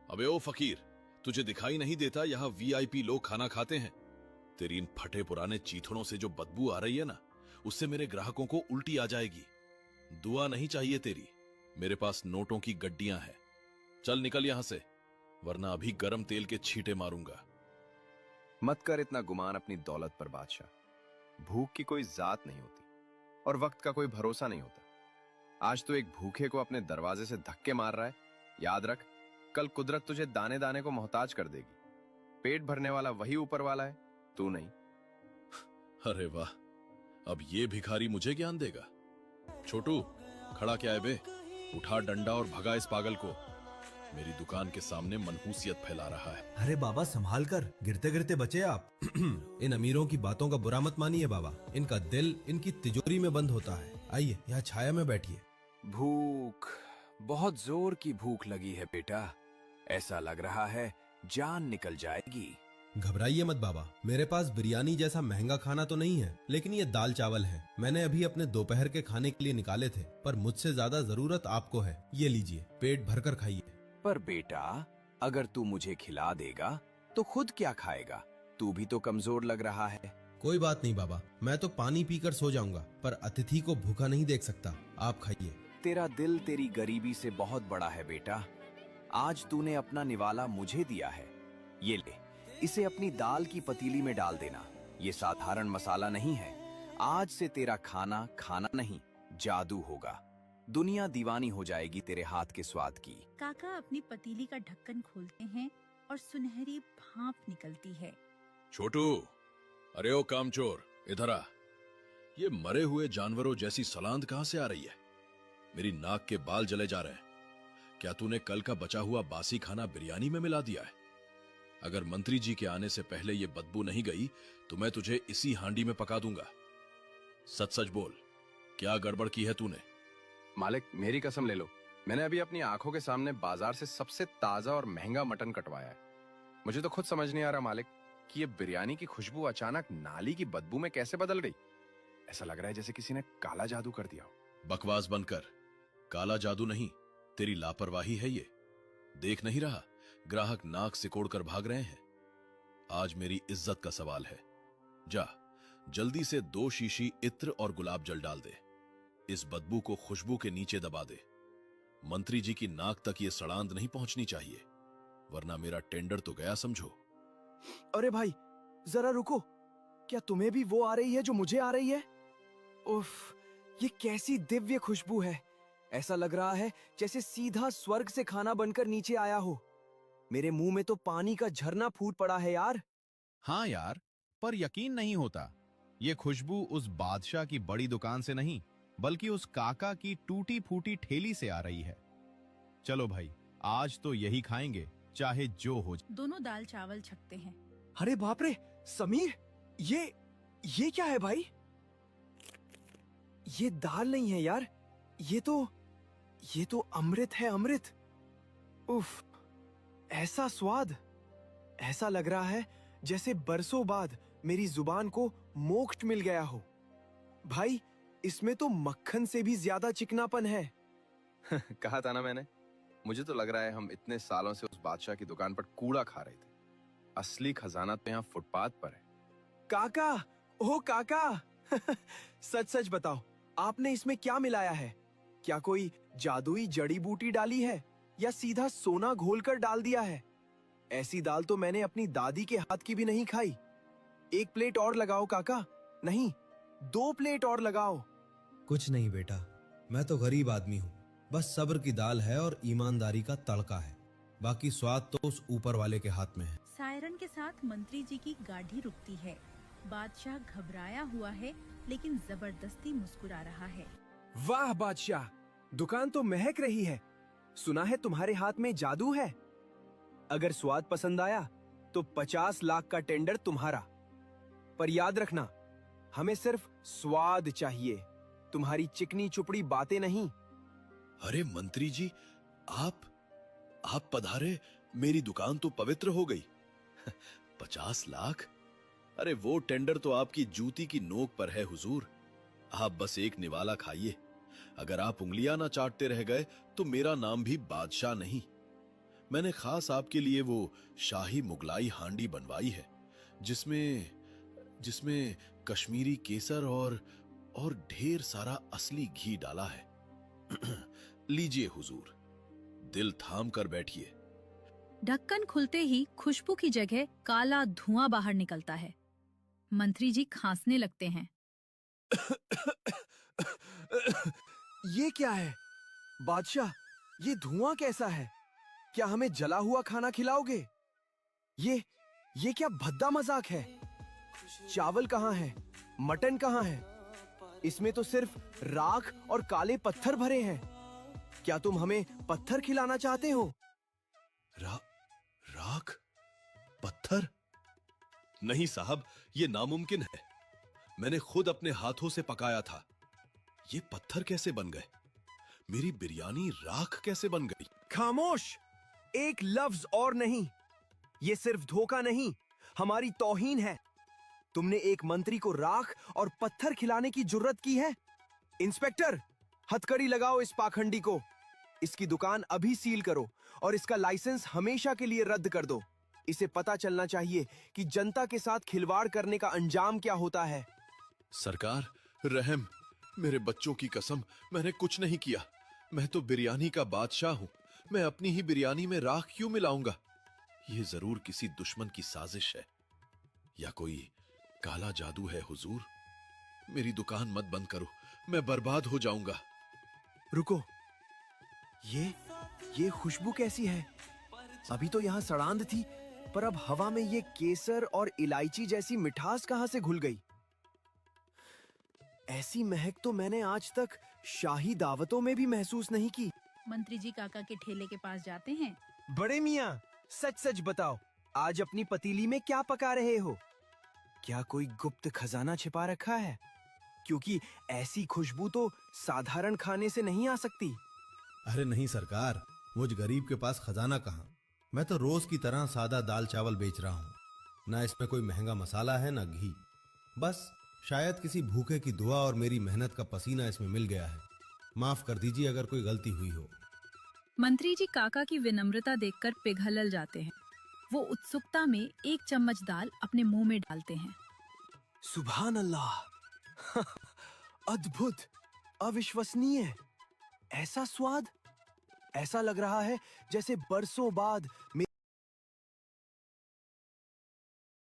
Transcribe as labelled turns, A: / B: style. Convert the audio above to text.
A: अबे ओ फकीर, तुझे दिखाई नहीं देता यहाँ वीआईपी लोग खाना खाते हैं? तेरी इन फटे पुराने चीथड़ों से जो बदबू आ रही है ना, उससे मेरे ग्राहकों को उल्टी आ जाएगी। दुआ नहीं चाहिए तेरी, मेरे पास नोटों की गड्डियां हैं। चल निकल यहां से, वरना अभी गरम तेल के छींटे मारूंगा।
B: मत कर इतना गुमान अपनी दौलत पर बादशाह। भूख की कोई जात नहीं होती और वक्त का कोई भरोसा नहीं होता। आज तो एक भूखे को अपने दरवाजे से धक्के मार रहा है। याद रख, कल कुदरत तुझे दाने दाने को मोहताज कर देगी। पेट भरने वाला वही ऊपर वाला है, तू नहीं।
A: अरे वाह, अब ये भिखारी मुझे ज्ञान देगा। छोटू, खड़ा क्या है बे? उठा डंडा और भगा इस पागल को। मेरी दुकान के सामने मनहूसियत फैला रहा है।
C: अरे बाबा संभाल कर, गिरते गिरते बचे आप। इन अमीरों की बातों का बुरा मत मानिए बाबा, इनका दिल इनकी तिजोरी में बंद होता है। आइए यहाँ छाया में बैठिए।
D: भूख, बहुत जोर की भूख लगी है बेटा। ऐसा लग रहा है जान निकल जाएगी।
C: घबराइए मत बाबा, मेरे पास बिरयानी जैसा महंगा खाना तो नहीं है, लेकिन ये दाल चावल है। मैंने अभी अपने दोपहर के खाने के लिए निकाले थे, पर मुझसे ज्यादा जरूरत आपको है। ये लीजिए, पेट भरकर खाइए।
D: पर बेटा, अगर तू मुझे खिला देगा तो खुद क्या खाएगा? तू भी तो कमजोर लग रहा है।
C: कोई बात नहीं बाबा, मैं तो पानी पीकर सो जाऊंगा, पर अतिथि को भूखा नहीं देख सकता। आप खाइए।
D: तेरा दिल तेरी गरीबी से बहुत बड़ा है बेटा। आज तूने अपना निवाला मुझे दिया है। ये ले, इसे अपनी दाल की पतीली में डाल देना। ये साधारण मसाला नहीं है। आज से तेरा खाना खाना नहीं, जादू होगा। दुनिया दीवानी हो जाएगी तेरे हाथ के स्वाद की।
E: काका अपनी पतीली का ढक्कन खोलते हैं और सुनहरी भाप निकलती है।
A: छोटू, अरे ओ कामचोर, इधर आ। ये मरे हुए जानवरों जैसी सलांद कहां से आ रही है? मेरी नाक के बाल जले जा रहे हैं। क्या तूने कल का बचा हुआ बासी खाना बिरयानी में मिला दिया है? अगर मंत्री जी के आने से पहले ये बदबू नहीं गई तो मैं तुझे इसी हांडी में पका दूंगा। सच सच बोल, क्या गड़बड़ की है तूने?
B: मालिक, मेरी कसम ले लो, मैंने अभी अपनी आंखों के सामने बाजार से सबसे ताजा और महंगा मटन कटवाया है। मुझे तो खुद समझ नहीं आ रहा मालिक कि ये बिरयानी की खुशबू अचानक नाली की बदबू में कैसे बदल गई। ऐसा लग रहा है जैसे किसी ने काला जादू कर दिया हो।
A: बकवास बंद कर। काला जादू नहीं, तेरी लापरवाही है ये। देख नहीं रहा, ग्राहक नाक सिकोड़ कर भाग रहे हैं। आज मेरी इज्जत का सवाल है। जा, जल्दी से 2 शीशी इत्र और गुलाब जल डाल दे। इस बदबू को खुशबू के नीचे दबा दे। मंत्री जी की नाक तक ये सड़ांध नहीं पहुंचनी चाहिए, वरना मेरा टेंडर तो गया समझो।
F: अरे भाई, जरा रुको। क्या तुम्हें भी वो आ रही है जो मुझे आ रही है? उफ, ये कैसी दिव्य खुशबू है। ऐसा लग रहा है जैसे सीधा स्वर्ग से खाना बनकर नीचे आया हो। मेरे मुंह में तो पानी का झरना फूट पड़ा है यार।
G: हाँ यार, पर यकीन नहीं होता। ये खुशबू उस बादशाह की बड़ी दुकान से नहीं, बल्कि उस काका की टूटी फूटी ठेली से आ रही है। चलो भाई, आज तो यही खाएंगे, चाहे जो हो जाए।
E: दोनों दाल चावल छकते हैं।
F: अरे बाप रे समीर, ये क्या है भाई? ये दाल नहीं है यार, ये तो अमृत है, अमृत। उफ, ऐसा स्वाद। ऐसा लग रहा है जैसे बरसों बाद मेरी जुबान को मोक्ष मिल गया हो। भाई, इसमें तो मक्खन से भी ज्यादा चिकनापन है।
B: कहा था ना मैंने, मुझे तो लग रहा है हम इतने सालों से उस बादशाह की दुकान पर कूड़ा खा रहे थे। असली खजाना तो यहाँ फुटपाथ पर है।
F: काका, ओ काका, सच सच बताओ, आपने इसमें क्या मिलाया है? क्या कोई जादुई जड़ी बूटी डाली है या सीधा सोना घोलकर डाल दिया है? ऐसी दाल तो मैंने अपनी दादी के हाथ की भी नहीं खाई। 1 प्लेट और लगाओ काका, नहीं 2 प्लेट और लगाओ।
C: कुछ नहीं बेटा, मैं तो गरीब आदमी हूँ। बस सब्र की दाल है और ईमानदारी का तड़का है। बाकी स्वाद तो उस ऊपर वाले के हाथ में है।
E: सायरन के साथ मंत्री जी की गाड़ी रुकती है। बादशाह घबराया हुआ है, लेकिन जबरदस्ती मुस्कुरा रहा है।
F: वाह बादशाह, दुकान तो महक रही है। सुना है तुम्हारे हाथ में जादू है। अगर स्वाद पसंद आया तो 50 लाख का टेंडर तुम्हारा। पर याद रखना, हमें सिर्फ स्वाद चाहिए, तुम्हारी चिकनी चुपड़ी बातें नहीं।
A: अरे मंत्री जी, आप पधारे, मेरी दुकान तो पवित्र हो गई। 50 लाख? अरे वो टेंडर तो आपकी जूती की नोक पर है हुजूर। आप बस एक निवाला खाइए। अगर आप उंगलियां ना चाटते रह गए तो मेरा नाम भी बादशाह नहीं। मैंने खास आपके लिए वो शाही मुगलाई हांडी बनवाई है, जिसमें जिसमें कश्मीरी केसर और ढेर सारा असली घी डाला है। लीजिए हुजूर, दिल थाम कर बैठिए।
E: ढक्कन खुलते ही खुशबू की जगह काला धुआं बाहर निकलता है। मंत्री जी खांसने लगते हैं।
F: ये क्या है? बादशाह, ये धुआं कैसा है? क्या हमें जला हुआ खाना खिलाओगे? ये क्या भद्दा मजाक है? चावल कहाँ है? मटन कहाँ है? इसमें तो सिर्फ राख और काले पत्थर भरे हैं। क्या तुम हमें पत्थर खिलाना चाहते हो?
A: राख? पत्थर? नहीं साहब, ये नामुमकिन है। मैंने खुद अपने हाथों से पकाया था। ये पत्थर कैसे बन गए? मेरी बिरयानी राख कैसे बन गई?
F: खामोश! एक लफ्ज और नहीं। ये सिर्फ धोखा नहीं, हमारी तौहीन है। तुमने एक मंत्री को राख और पत्थर खिलाने की जुर्रत की है? इंस्पेक्टर, हथकड़ी लगाओ इस पाखंडी को। इसकी दुकान अभी सील करो और इसका लाइसेंस हमेशा के लिए रद्द कर दो। इसे पता चलना चाहिए कि जनता के साथ खिलवाड़ करने का अंजाम क्या होता है।
A: सरकार, रहम, मेरे बच्चों की कसम, मैंने कुछ नहीं किया। मैं तो बिरयानी का बादशाह हूं। मैं अपनी ही बिरयानी में राख क्यों मिलाऊंगा? ये जरूर किसी दुश्मन की साजिश है, या कोई काला जादू है। हुजूर, मेरी दुकान मत बंद करो, मैं बर्बाद हो जाऊंगा।
F: रुको, ये खुशबू कैसी है? अभी तो यहाँ सड़ांध थी, पर अब हवा में ये केसर और इलायची जैसी मिठास कहाँ से घुल गई? ऐसी महक तो मैंने आज तक शाही दावतों में भी महसूस नहीं की।
E: मंत्री जी काका के ठेले के पास जाते हैं।
F: बड़े मियाँ, सच सच बताओ, आज अपनी पतीली में क्या पका रहे हो? क्या कोई गुप्त खजाना छिपा रखा है? क्योंकि ऐसी खुशबू तो साधारण खाने से नहीं आ सकती।
C: अरे नहीं सरकार, मुझ गरीब के पास खजाना कहाँ। मैं तो रोज की तरह सादा दाल चावल बेच रहा हूँ। ना इसमें कोई महंगा मसाला है, ना घी। बस शायद किसी भूखे की दुआ और मेरी मेहनत का पसीना इसमें मिल गया है। माफ कर दीजिए अगर कोई गलती हुई हो।
E: मंत्री जी काका की विनम्रता देखकर पिघल जाते हैं। वो उत्सुकता में एक चम्मच दाल अपने मुंह में डालते हैं।
F: सुभान अल्लाह! अद्भुत, अविश्वसनीय। ऐसा स्वाद! ऐसा लग रहा है जैसे बरसों बाद